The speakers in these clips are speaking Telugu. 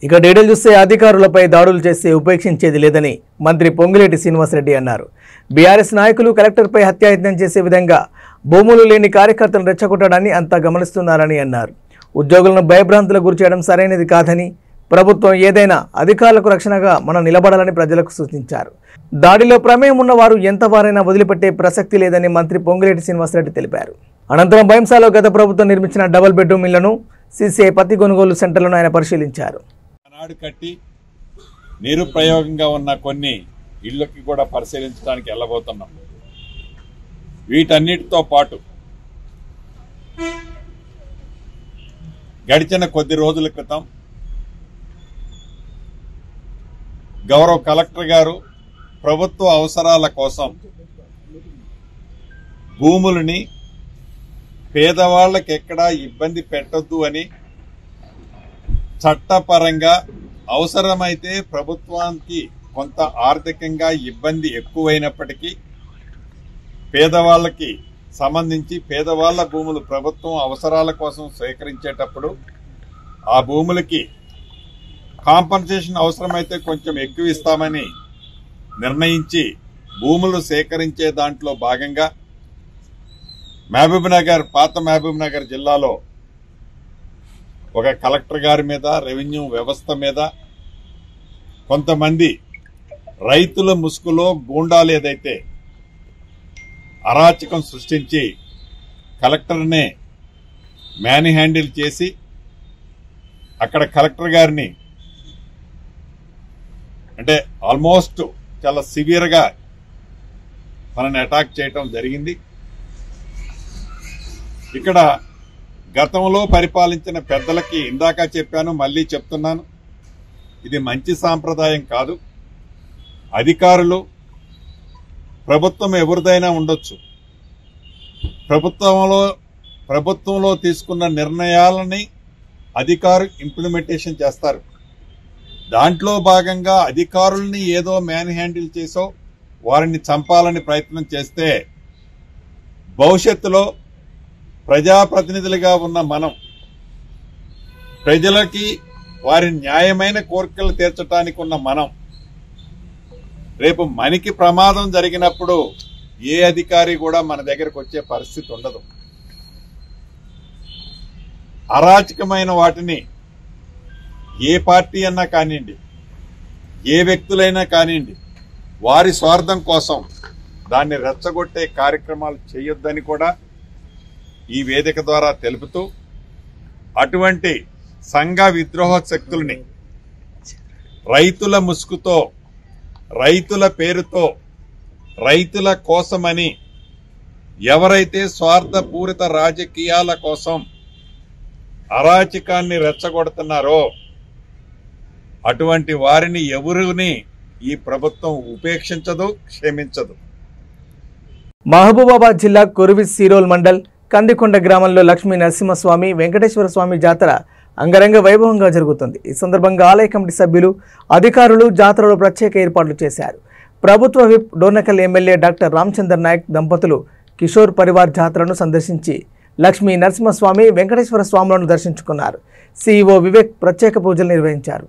ఇక డీటెయిల్ చూస్తే అధికారులపై దాడులు చేస్తే ఉపేక్షించేది లేదని మంత్రి పొంగులేటి శ్రీనివాసరెడ్డి అన్నారు. బీఆర్ఎస్ నాయకులు కలెక్టర్పై హత్యాయత్నం చేసే విధంగా భూములు లేని కార్యకర్తలను రెచ్చగొట్టడాన్ని అంతా గమనిస్తున్నారని అన్నారు. ఉద్యోగులను భయభ్రాంతులకు గురిచేయడం సరైనది కాదని, ప్రభుత్వం ఏదైనా అధికారులకు రక్షణగా మనం నిలబడాలని ప్రజలకు సూచించారు. దాడిలో ప్రమేయం ఉన్న వారు ఎంతవారైనా వదిలిపెట్టే ప్రసక్తి లేదని మంత్రి పొంగులేటి శ్రీనివాసరెడ్డి తెలిపారు. అనంతరం భయంసాలో గత ప్రభుత్వం నిర్మించిన డబుల్ బెడ్రూమ్ ఇళ్లను, సీసీఐ పత్తి కొనుగోలు సెంటర్లను ఆయన పరిశీలించారు. నాడు కట్టి నిరుపయోగంగా ఉన్న కొన్ని ఇళ్లకి కూడా పరిశీలించడానికి వెళ్ళబోతున్నాం. వీటన్నిటితో పాటు గడిచిన కొద్ది రోజుల క్రితం గౌరవ కలెక్టర్ గారు ప్రభుత్వ అవసరాల కోసం భూములని పేదవాళ్లకు ఎక్కడా ఇబ్బంది పెట్టొద్దు అని చట్టపరంగా అవసరమైతే ప్రభుత్వానికి కొంత ఆర్థికంగా ఇబ్బంది ఎక్కువైనప్పటికీ పేదవాళ్లకి సంబంధించి పేదవాళ్ల భూములు ప్రభుత్వం అవసరాల కోసం సేకరించేటప్పుడు ఆ భూములకి కాంపన్సేషన్ అవసరమైతే కొంచెం ఎక్కువ ఇస్తామని నిర్ణయించి భూములు సేకరించే దాంట్లో భాగంగా మహబూబ్నగర్, పాత మహబూబ్నగర్ జిల్లాలో ఒక కలెక్టర్ గారి మీద, రెవెన్యూ వ్యవస్థ మీద కొంతమంది రైతుల ముసుగులో గూండాలు ఏదైతే అరాచకం సృష్టించి కలెక్టర్నే మ్యాన్ హ్యాండిల్ చేసి అక్కడ కలెక్టర్ గారిని అంటే ఆల్మోస్ట్ చాలా సివియర్గా మనల్ని అటాక్ చేయటం జరిగింది. ఇక్కడ గతంలో పరిపాలించిన పెద్దలకి ఇందాక చెప్పాను, మళ్ళీ చెప్తున్నాను, ఇది మంచి సాంప్రదాయం కాదు. అధికారులు, ప్రభుత్వం ఎవరిదైనా ఉండొచ్చు, ప్రభుత్వంలో తీసుకున్న నిర్ణయాలని అధికారులు ఇంప్లిమెంటేషన్ చేస్తారు. దాంట్లో భాగంగా అధికారుల్ని ఏదో మ్యాన్ హ్యాండిల్ చేసో వారిని చంపాలని ప్రయత్నం చేస్తే భవిష్యత్తులో ప్రజాప్రతినిధులుగా ఉన్న మనం ప్రజలకి వారి న్యాయమైన కోరికలు తీర్చడానికి ఉన్న మనం రేపు మనకి ప్రమాదం జరిగినప్పుడు ఏ అధికారి కూడా మన దగ్గరకు వచ్చే పరిస్థితి ఉండదు. అరాచకమైన వాటిని ఏ పార్టీ అన్నా కానివ్వండి, ఏ వ్యక్తులైనా కానివ్వండి, వారి స్వార్థం కోసం దాన్ని రెచ్చగొట్టే కార్యక్రమాలు చేయొద్దని కూడా ఈ వేదిక ద్వారా తెలుపుతూ అటువంటి సంఘ విద్రోహ శక్తుల్ని రైతుల ముసుగుతో, రైతుల పేరుతో, రైతుల కోసమని ఎవరైతే స్వార్థపూరిత రాజకీయాల కోసం అరాచకాన్ని రెచ్చగొడుతున్నారో అటువంటి వారిని ఎవరిని ఈ ప్రభుత్వం ఉపేక్షించదు, క్షమించదు. మహబూబాబాద్ జిల్లా కురువి సీరోల్ మండల్ కందికొండ గ్రామంలో లక్ష్మీ నరసింహస్వామి వెంకటేశ్వర స్వామి జాతర అంగరంగ వైభవంగా జరుగుతుంది. ఈ సందర్భంగా ఆలయ కమిటీ సభ్యులు, అధికారులు జాతరలో ప్రత్యేక ఏర్పాట్లు చేశారు. ప్రభుత్వ whip Dornakal MLA doctor Ramachandar Nayak దంపతులు కిషోర్ పరివార్ జాతరను సందర్శించి లక్ష్మీ నరసింహస్వామి వెంకటేశ్వర స్వాములను దర్శించుకున్నారు. సిఇఓ వివేక్ ప్రత్యేక పూజలు నిర్వహించారు.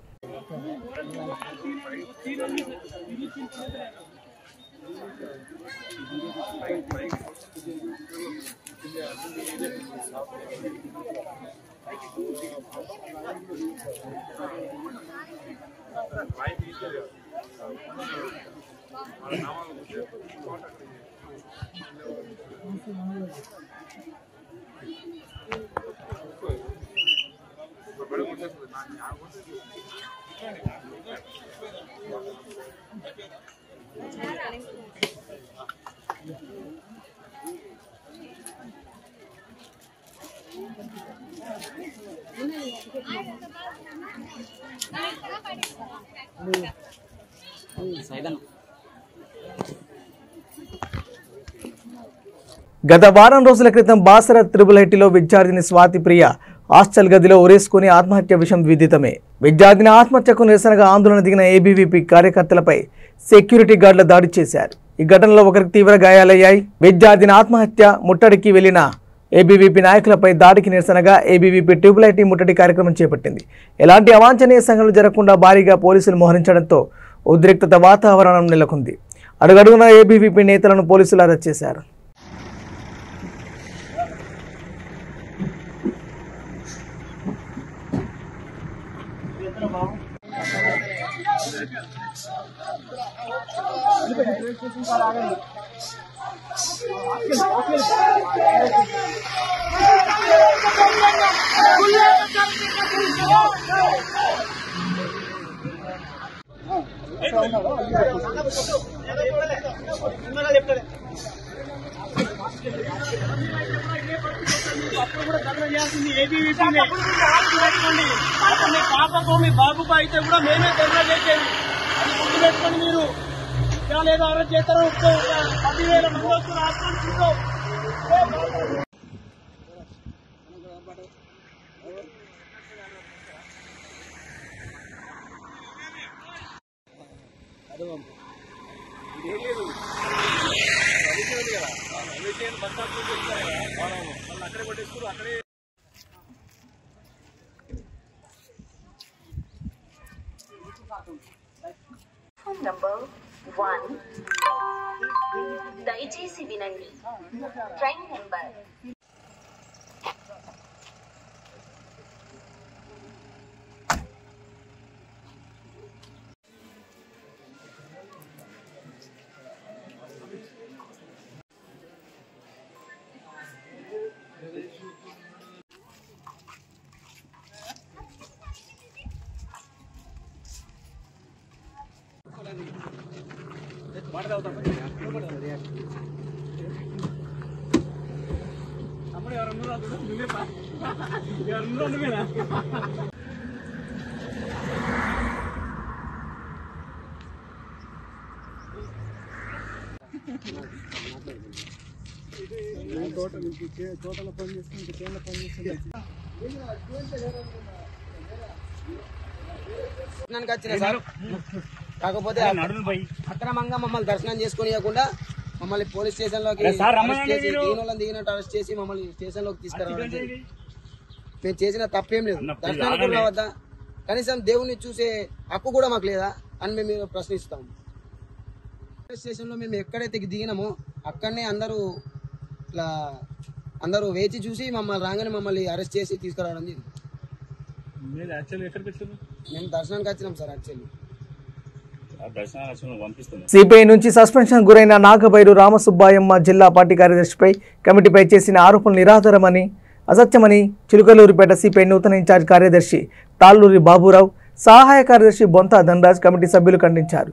గత వారం రోజుల క్రితం బాసర త్రిబుల్హెట్టిలో విద్యార్థిని స్వాతి ప్రియ హాస్టల్ గదిలో ఉరేసుకుని ఆత్మహత్య విషయం విదితమే. విద్యార్థిని ఆత్మహత్యకు నిరసనగా ఆందోళన దిగిన ఏబీవీపీ కార్యకర్తలపై సెక్యూరిటీ గార్డుల దాడి చేశారు. ఈ ఘటనలో ఒకరికి తీవ్ర గాయాలయ్యాయి. విద్యార్థిని ఆత్మహత్య ముట్టడికి వెళ్లిన ఏబీవీపీ నాయకులపై దాడికి నిరసనగా ఏబీవీపీ ట్యూబ్లైట్ ముట్టడి కార్యక్రమం చేపట్టింది. ఎలాంటి అవాంఛనీయ సంఘటనలు జరగకుండా భారీగా పోలీసులు మోహరించడంతో ఉద్రిక్తత వాతావరణం నెలకొంది. అడుగడుగునా ఏబీవీపీ నేతలను పోలీసులు అరెస్ట్ చేశారు. బాబుకు అయితే కూడా మేమే ధర్నా చేసేది అది గుర్తుపెట్టుకొని మీరు ఏదో అరెస్ట్ చేస్తారు. 10,000 మంది వస్తున్నారు ఆత్మహత్యలో. అక్కడే కొట్టేస్తారు. అక్కడే నంబర్ 1 దయచేసి వినండి. ట్రైన్ నెంబర్ తోటలో పని చేసుకుంటే చేనులో పని చేసుకుంటే కాకపోతే అక్రమంగా మమ్మల్ని దర్శనం చేసుకునియకుండా మమ్మల్ని పోలీస్ స్టేషన్ లోకి దిగినట్టు అరెస్ట్ చేసి మమ్మల్ని స్టేషన్ లోకి తీసుకురావడం. మేము చేసిన తప్పేం లేదు. దర్శనానికి వద్ద కనీసం దేవుణ్ణి చూసే హక్కు కూడా మాకు లేదా అని మేము ప్రశ్నిస్తాము. పోలీస్ స్టేషన్ లో మేము ఎక్కడైతే దిగినామో అక్కడనే అందరూ వేచి చూసి మమ్మల్ని రాగానే మమ్మల్ని అరెస్ట్ చేసి తీసుకురావడం జరిగింది. మేము దర్శనానికి వచ్చినాం సార్. యాక్చువల్లీ సిపిఐ నుంచి సస్పెన్షన్ గురైన నాగబైరు రామసుబ్బాయమ్మ జిల్లా పార్టీ కార్యదర్శిపై కమిటీపై చేసిన ఆరోపణలు నిరాధారమని, అసత్యమని చిలుకలూరిపేట సిపిఐ నూతన ఇన్ఛార్జ్ కార్యదర్శి తాళ్ళూరి బాబురావు, సహాయ కార్యదర్శి బొంత ధనరాజ్ కమిటీ సభ్యులు ఖండించారు.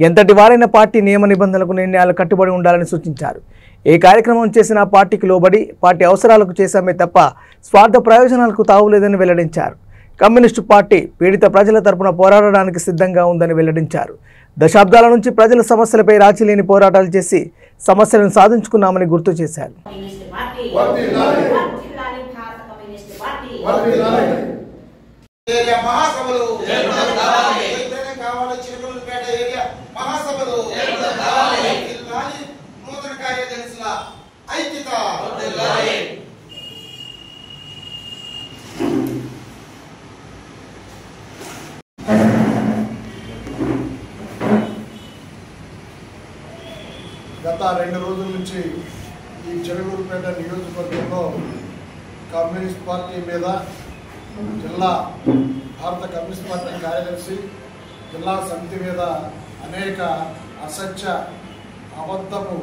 ఎంతటి వారైన పార్టీ నియమ నిబంధనలకు నిర్ణయాలకు కట్టుబడి ఉండాలని సూచించారు. ఏ కార్యక్రమం చేసినా పార్టీకి లోబడి పార్టీ అవసరాలకు చేశామే తప్ప స్వార్థ ప్రయోజనాలకు తావులేదని వెల్లడించారు. కమ్యూనిస్టు పార్టీ పీడిత ప్రజల తరపున పోరాడడానికి సిద్ధంగా ఉందని వెల్లడించారు. దశాబ్దాల నుంచి ప్రజల సమస్యలపై రాజీ లేని పోరాటాలు చేసి సమస్యలను సాధించుకున్నామని గుర్తు చేశారు. గత 2 రోజుల నుంచి ఈ చిలుకలూరిపేట నియోజకవర్గంలో కమ్యూనిస్ట్ పార్టీ మీద జిల్లా భారత కమ్యూనిస్ట్ పార్టీ కార్యదర్శి జిల్లా సమితి మీద అనేక అసత్య అబద్ధపు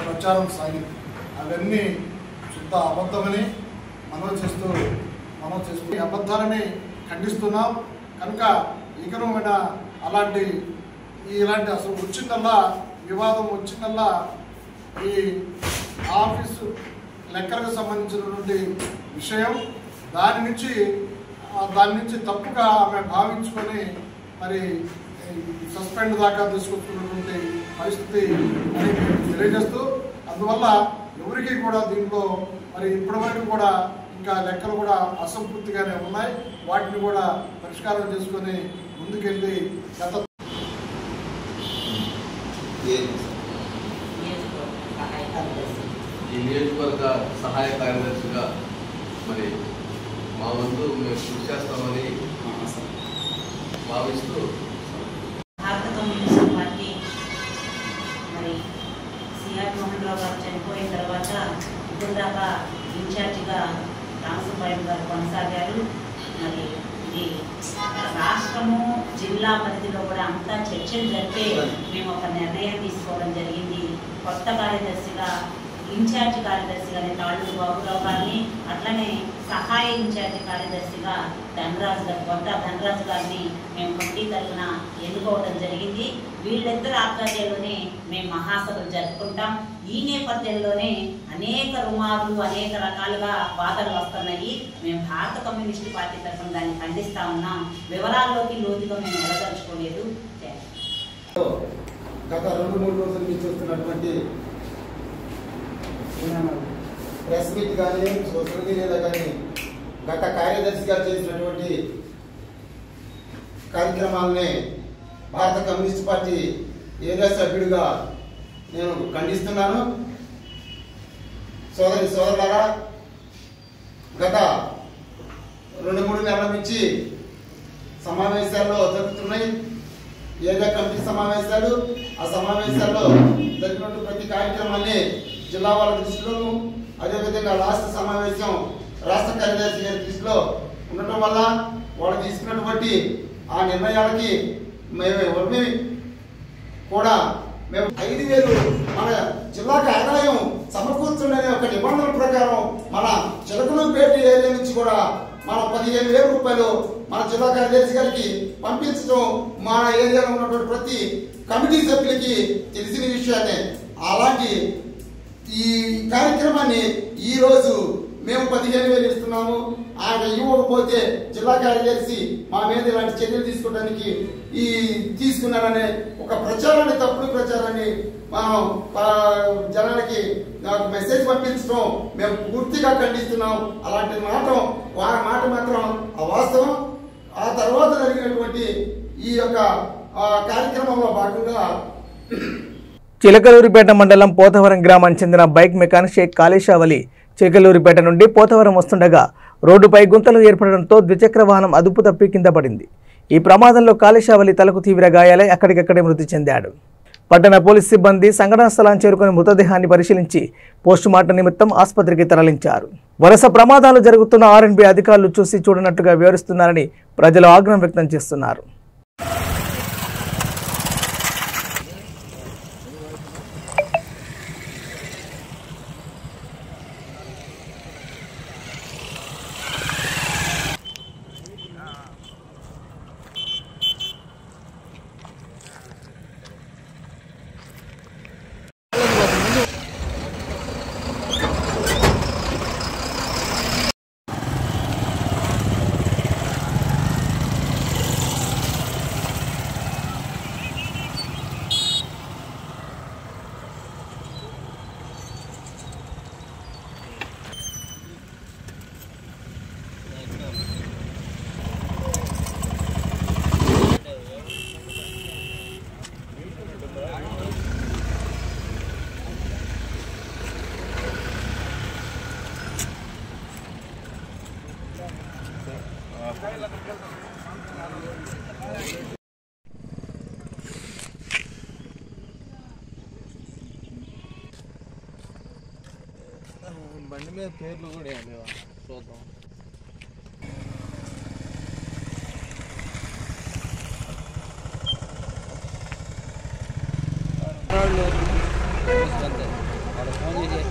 ప్రచారం సాగింది. అవన్నీ శుద్ధ అబద్ధమని మనవి చేస్తూ ఈ అబద్ధాలని ఖండిస్తున్నాం. కనుక ఇకను ఇలాంటి అసలు వచ్చిందల్లా వివాదం వచ్చిందల్లా ఈ ఆఫీసు లెక్కలకు సంబంధించినటువంటి విషయం దాని నుంచి తప్పుగా ఆమె భావించుకొని మరి సస్పెండ్ దాకా తీసుకొస్తున్నటువంటి పరిస్థితి అని తెలియజేస్తూ, అందువల్ల ఎవరికి కూడా దీంట్లో మరి ఇప్పటివరకు కూడా ఇంకా లెక్కలు కూడా అసంపూర్తిగానే ఉన్నాయి. వాటిని కూడా పరిష్కారం చేసుకొని ముందుకెళ్ళి గత నియోజకవర్గ సహాయ కార్యదర్శిగా మరి మా వంతు మేము కృషి చేస్తామని భావిస్తూ భారత కమ్యూనిస్ట్ పార్టీ మరి సిఆర్ మోహన్ రావు గారు చనిపోయిన తర్వాత ఇప్పుడు దాకా ఇన్ఛార్జిగా రామసుబ్బాయి గారు కొనసాగారు. మరి ఇది రాష్ట్రము జిల్లా పరిధిలో కూడా అంతా చర్చలు జరిపే మేము ఒక నిర్ణయం తీసుకోవడం జరిగింది. కొత్త కార్యదర్శిగా ఇన్ఛార్జి కార్యదర్శిగానే తాళ్ళూరు బాబురావు గారిని, అట్లనే సహాయ ఇన్ఛార్జి కార్యదర్శిగా కొత్త ధనరాజు గారిని మేము కమిటీ తరఫున ఎన్నుకోవడం జరిగింది. వీళ్ళిద్దరు ఆధ్వర్యంలోనే మేము మహాసభలు జరుపుకుంటాం. ఈ నేపథ్యంలోనే అనేక రుమాలు అనేక రకాలుగా వాదనలు వస్తున్నాయి. మేము భారత కమ్యూనిస్టు పార్టీ తరఫున దాన్ని ఖండిస్తా ఉన్నాం. వివరాల్లోకి లోతుగా మేము వెళ్ళదలుచుకోలేదు. గత 2-3 రోజుల నుంచి చూస్తున్నటువంటి ప్రెస్ మీట్ కానీ సోషల్ మీడియాలో కానీ గత కార్యదర్శిగా చేసినటువంటి కార్యక్రమాలని భారత కమ్యూనిస్ట్ పార్టీ ఏరియా సభ్యుడిగా నేను ఖండిస్తున్నాను. సోదరులారా, గత 2-3 నెలల నుంచి సమావేశాల్లో జరుగుతున్నాయి. ఏరియా కమిటీ సమావేశాలు. ఆ సమావేశాల్లో జరిగినటువంటి ప్రతి కార్యక్రమాన్ని జిల్లా వాళ్ళ దృష్టిలోను, అదేవిధంగా రాష్ట్ర సమావేశం రాష్ట్ర కార్యదర్శి గారి దృష్టిలో ఉండటం వల్ల వాళ్ళు తీసుకున్నటువంటి ఆ నిర్ణయాలకి మేము కూడా 5,000 మన జిల్లాకి ఆదాయం సమకూర్చుండనే ఒక నిబంధనల ప్రకారం మన చిలకలూరుపేట ఏరియా నుంచి కూడా మన 15,000 రూపాయలు మన జిల్లా కార్యదర్శి గారికి పంపించడం మన ఏరియాలో ఉన్నటువంటి ప్రతి కమిటీ సభ్యులకి తెలిసిన విషయాన్ని. అలాంటి ఈ కార్యక్రమాన్ని ఈరోజు మేము 15,000 ఇస్తున్నాము. ఆయన ఇవ్వకపోతే జిల్లా కార్యదర్శి మా మీద ఇలాంటి చర్యలు తీసుకోవడానికి తీసుకున్నారనే ఒక ప్రచారాన్ని, తప్పుడు ప్రచారాన్ని మనం జనాలకి మెసేజ్ పంపించడం మేము పూర్తిగా ఖండిస్తున్నాం. అలాంటి మాట మాత్రం అవాస్తవం. ఆ తర్వాత జరిగినటువంటి ఈ యొక్క కార్యక్రమంలో భాగంగా చిలకలూరిపేట మండలం పోతవరం గ్రామానికి చెందిన బైక్ మెకానిక్ షేక్ కాళేశావలి చిలకలూరిపేట నుండి పోతవరం వస్తుండగా రోడ్డుపై గుంతలు ఏర్పడడంతో ద్విచక్ర వాహనం అదుపు తప్పి కింద పడింది. ఈ ప్రమాదంలో కాళేశావలి తలకు తీవ్ర గాయాలై అక్కడికక్కడే మృతి చెందాడు. పట్టణ పోలీస్ సిబ్బంది సంఘటనా స్థలాన్ని చేరుకుని మృతదేహాన్ని పరిశీలించి పోస్టుమార్టం నిమిత్తం ఆసుపత్రికి తరలించారు. వరుస ప్రమాదాలు జరుగుతున్న ఆర్ఎండ్బి అధికారులు చూసి చూడనట్టుగా వివరిస్తున్నారని ప్రజలు ఆగ్రహం వ్యక్తం చేస్తున్నారు. బండి మీద పేర్లు కూడా లేవా చూద్దాం. వాళ్ళు ఫోన్ చేసి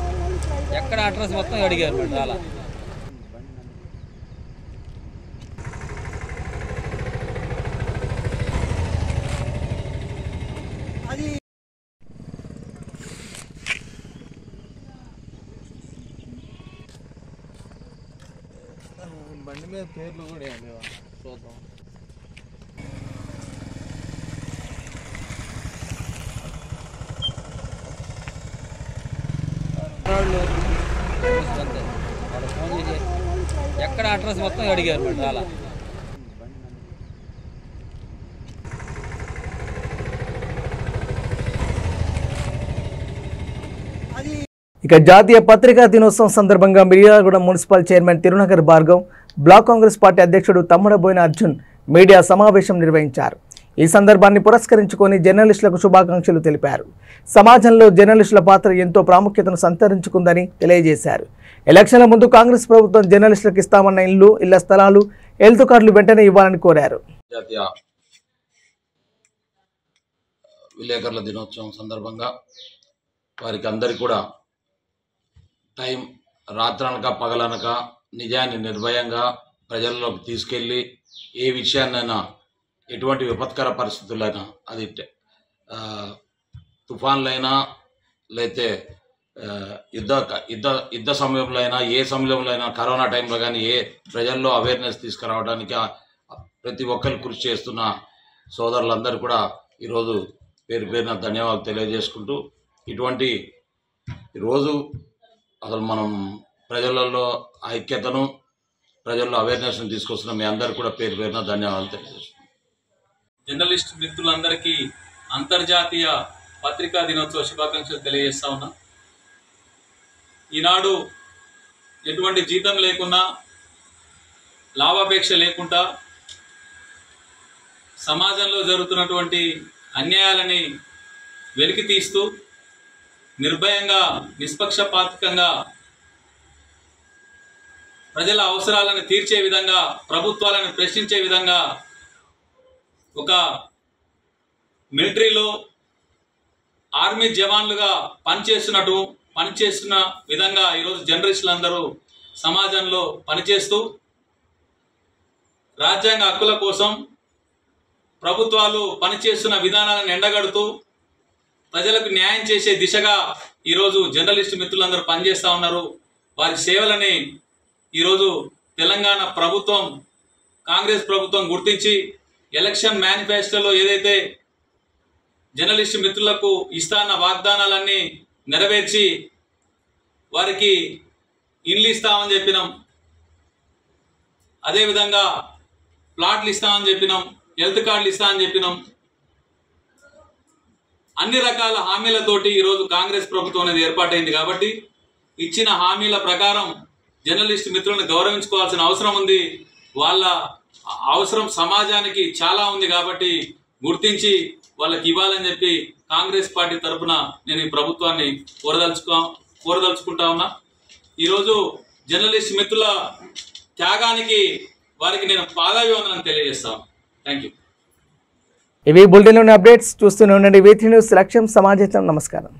ఎక్కడ అడ్రస్ మొత్తం అడిగారు మరి రాలా. బండి మీద పేర్లు కూడా లేవా చూద్దాం. వాళ్ళు ఫోన్ చేసి ఎక్కడ అడ్రస్ మొత్తం అడిగారు మరి రాలా. ఇక జాతీయ పత్రికా దినోత్సవం సందర్భంగా Miryalaguda municipal chairman Tirunagar Bhargav, block Congress party అధ్యక్షుడు తమ్ముడబోయిన అర్జున్ మీడియా సమావేశం నిర్వహించారు. ఈ సందర్భాన్ని పురస్కరించుకొని జర్నలిస్టులకు శుభాకాంక్షలు తెలిపారు. సమాజంలో జర్నలిస్టుల పాత్ర ఎంతో ప్రాముఖ్యతను సంతరించుకుందని తెలియజేశారు. ఎలక్షన్ల ముందు కాంగ్రెస్ ప్రభుత్వం జర్నలిస్టులకు ఇస్తామన్న ఇళ్లు, ఇళ్ల స్థలాలు, హెల్త్ కార్డులు వెంటనే ఇవ్వాలని కోరారు. జాతీయ విలేకరుల దినోత్సవం సందర్భంగా వారికి అందరికీ కూడా టైం రాత్రనక పగలనక నిజాన్ని నిర్భయంగా ప్రజల్లోకి తీసుకెళ్ళి ఏ విషయాన్నైనా ఎటువంటి విపత్కర పరిస్థితులైనా అది తుఫాన్లైనా లేతే యుద్ధ సమయంలో అయినా ఏ సమయంలో అయినా కరోనా టైంలో కానీ ఏ ప్రజల్లో అవేర్నెస్ తీసుకురావడానికి ప్రతి ఒక్కరు కృషి చేస్తున్న సోదరులందరూ కూడా ఈరోజు పేరు పేరున ధన్యవాదాలు తెలియజేసుకుంటూ ఇటువంటి ఈరోజు అసలు మనం ప్రజలలో ఐక్యతను ప్రజల్లో అవేర్నెస్ను తీసుకొస్తున్న మీ అందరూ కూడా పేరు పేరున ధన్యవాదాలు తెలియజేస్తున్నాం. జర్నలిస్ట్ మిత్రులందరికీ అంతర్జాతీయ పత్రికా దినోత్సవ శుభాకాంక్షలు తెలియజేస్తా ఉన్నా. ఈనాడు ఎటువంటి జీతం లేకున్నా, లాభాపేక్ష లేకుండా సమాజంలో జరుగుతున్నటువంటి అన్యాయాలని వెలికి తీస్తూ నిర్భయంగా, నిష్పక్షపాతకంగా ప్రజల అవసరాలను తీర్చే విధంగా, ప్రభుత్వాలను ప్రశ్నించే విధంగా ఒక మిలిటరీలో ఆర్మీ జవాన్లుగా పనిచేస్తున్న విధంగా ఈరోజు జర్నలిస్టులందరూ సమాజంలో పనిచేస్తూ రాజ్యాంగ హక్కుల కోసం ప్రభుత్వాలు పనిచేస్తున్న విధానాలను ఎండగడుతూ ప్రజలకు న్యాయం చేసే దిశగా ఈరోజు జర్నలిస్టు మిత్రులందరూ పనిచేస్తూ ఉన్నారు. వారి సేవలని ఈరోజు తెలంగాణ ప్రభుత్వం, కాంగ్రెస్ ప్రభుత్వం గుర్తించి ఎలక్షన్ మేనిఫెస్టోలో ఏదైతే జర్నలిస్టు మిత్రులకు ఇస్తాన్న వాగ్దానాలన్నీ నెరవేర్చి వారికి ఇండ్లు ఇస్తామని చెప్పినాం, అదేవిధంగా ప్లాట్లు ఇస్తామని చెప్పినాం, హెల్త్ కార్డులు ఇస్తామని చెప్పినాం. అన్ని రకాల హామీలతోటి ఈరోజు కాంగ్రెస్ ప్రభుత్వం అనేది ఏర్పాటైంది. కాబట్టి ఇచ్చిన హామీల ప్రకారం జర్నలిస్టు మిత్రులను గౌరవించుకోవాల్సిన అవసరం ఉంది. వాళ్ళ అవసరం సమాజానికి చాలా ఉంది. కాబట్టి గుర్తించి వాళ్ళకి ఇవ్వాలని చెప్పి కాంగ్రెస్ పార్టీ తరఫున నేను ఈ ప్రభుత్వాన్ని కోరదలుచుకుంటా ఉన్నా. ఈరోజు జర్నలిస్ట్ మిత్రుల త్యాగానికి వారికి నేను పాదాభివందనం తెలియజేస్తాను. Thank you. ఇవి బులెటిన్లోని అప్డేట్స్. చూస్తూనే ఉండండి V3 న్యూస్. లక్ష్యం సమాజం. నమస్కారం.